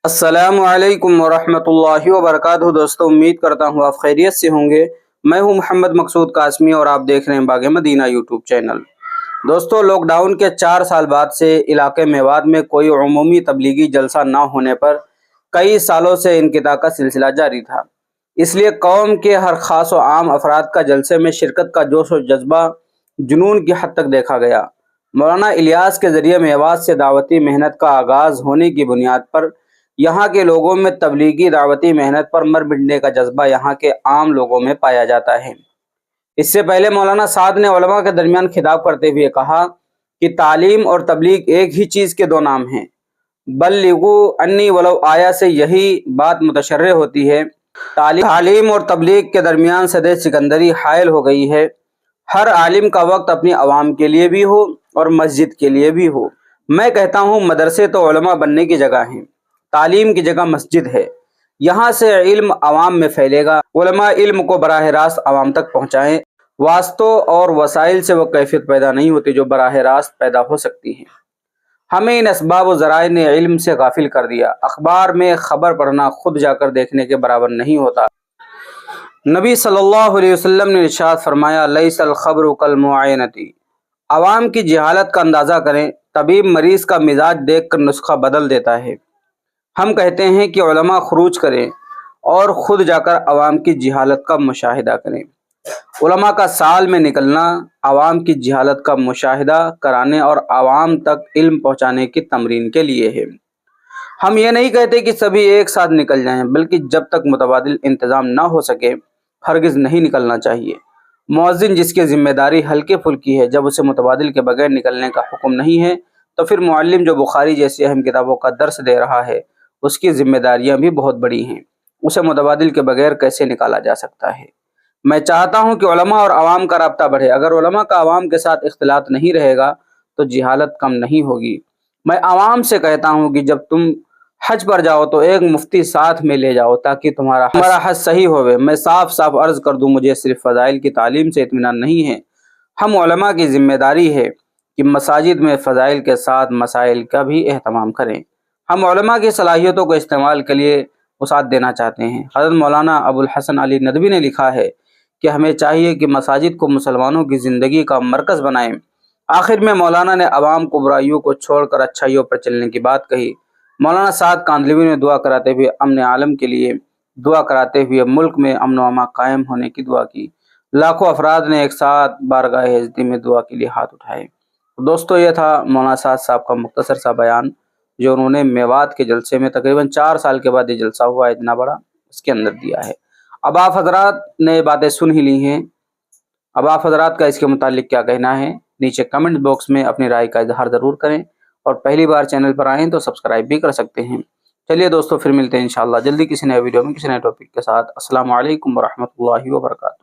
السلام علیکم ورحمۃ اللہ وبرکاتہ۔ دوستوں، امید کرتا ہوں آپ خیریت سے ہوں گے۔ میں ہوں محمد مقصود قاسمی اور آپ دیکھ رہے ہیں باغ مدینہ یوٹیوب چینل۔ دوستوں، لاک ڈاؤن کے 4 سال بعد سے علاقے میوات میں کوئی عمومی تبلیغی جلسہ نہ ہونے پر کئی سالوں سے انقطاع کا سلسلہ جاری تھا۔ اس لیے قوم کے ہر خاص و عام افراد کا جلسے میں شرکت کا جوش و جذبہ جنون کی حد تک دیکھا گیا۔ مولانا الیاس کے ذریعے میوات سے دعوتی محنت کا آغاز ہونے کی بنیاد پر یہاں کے لوگوں میں تبلیغی دعوتی محنت پر مر مٹنے کا جذبہ یہاں کے عام لوگوں میں پایا جاتا ہے۔ اس سے پہلے مولانا سعد نے علماء کے درمیان خطاب کرتے ہوئے کہا کہ تعلیم اور تبلیغ ایک ہی چیز کے دو نام ہیں۔ بلغوا انی ولو آیا سے یہی بات متشرح ہوتی ہے۔ تعلیم اور تبلیغ کے درمیان صد سکندری حائل ہو گئی ہے۔ ہر عالم کا وقت اپنی عوام کے لیے بھی ہو اور مسجد کے لیے بھی ہو۔ میں کہتا ہوں مدرسے تو علماء بننے کی جگہ ہیں، تعلیم کی جگہ مسجد ہے۔ یہاں سے علم عوام میں پھیلے گا۔ علماء علم کو براہ راست عوام تک پہنچائیں۔ واسطوں اور وسائل سے وہ کیفیت پیدا نہیں ہوتی جو براہ راست پیدا ہو سکتی ہے۔ ہمیں ان اسباب و ذرائع نے علم سے غافل کر دیا۔ اخبار میں خبر پڑھنا خود جا کر دیکھنے کے برابر نہیں ہوتا۔ نبی صلی اللہ علیہ وسلم نے ارشاد فرمایا، لیس الخبر کالمعائنۃ۔ عوام کی جہالت کا اندازہ کریں۔ طبیب مریض کا مزاج دیکھ کر نسخہ بدل دیتا ہے۔ ہم کہتے ہیں کہ علماء خروج کریں اور خود جا کر عوام کی جہالت کا مشاہدہ کریں۔ علماء کا سال میں نکلنا عوام کی جہالت کا مشاہدہ کرانے اور عوام تک علم پہنچانے کی تمرین کے لیے ہے۔ ہم یہ نہیں کہتے کہ سبھی ایک ساتھ نکل جائیں، بلکہ جب تک متبادل انتظام نہ ہو سکے ہرگز نہیں نکلنا چاہیے۔ مؤذن جس کی ذمہ داری ہلکی پھلکی ہے، جب اسے متبادل کے بغیر نکلنے کا حکم نہیں ہے تو پھر معلم جو بخاری جیسی اہم کتابوں کا درس دے رہا ہے اس کی ذمہ داریاں بھی بہت بڑی ہیں، اسے متبادل کے بغیر کیسے نکالا جا سکتا ہے؟ میں چاہتا ہوں کہ علماء اور عوام کا رابطہ بڑھے۔ اگر علماء کا عوام کے ساتھ اختلاط نہیں رہے گا تو جہالت کم نہیں ہوگی۔ میں عوام سے کہتا ہوں کہ جب تم حج پر جاؤ تو ایک مفتی ساتھ میں لے جاؤ تاکہ تمہارا حج صحیح ہوئے۔ میں صاف عرض کر دوں، مجھے صرف فضائل کی تعلیم سے اطمینان نہیں ہے۔ ہم علماء کی ذمہ داری ہے کہ مساجد میں فضائل کے ساتھ مسائل کا بھی اہتمام کریں۔ ہم علماء کی صلاحیتوں کو استعمال کے لیے وسعت دینا چاہتے ہیں۔ حضرت مولانا ابو الحسن علی ندوی نے لکھا ہے کہ ہمیں چاہیے کہ مساجد کو مسلمانوں کی زندگی کا مرکز بنائیں۔ آخر میں مولانا نے عوام کو برائیوں کو چھوڑ کر اچھائیوں پر چلنے کی بات کہی۔ مولانا سعد کاندھلوی نے دعا کراتے ہوئے امن عالم کے لیے دعا کراتے ہوئے ملک میں امن و امان قائم ہونے کی دعا کی۔ لاکھوں افراد نے ایک ساتھ بارگاہ عزتی میں دعا کے لیے ہاتھ اٹھائے۔ دوستو، یہ تھا مولانا سعد صاحب کا مختصر سا بیان جو انہوں نے میوات کے جلسے میں تقریباً 4 سال کے بعد یہ جلسہ ہوا اتنا بڑا، اس کے اندر دیا ہے۔ اب آپ حضرات نے باتیں سن ہی لی ہیں، اب آپ حضرات کا اس کے متعلق کیا کہنا ہے نیچے کمنٹ باکس میں اپنی رائے کا اظہار ضرور کریں، اور پہلی بار چینل پر آئیں تو سبسکرائب بھی کر سکتے ہیں۔ چلیے دوستو، پھر ملتے ہیں انشاءاللہ جلدی کسی نئے ویڈیو میں کسی نئے ٹاپک کے ساتھ۔ السلام علیکم ورحمۃ اللہ وبرکاتہ۔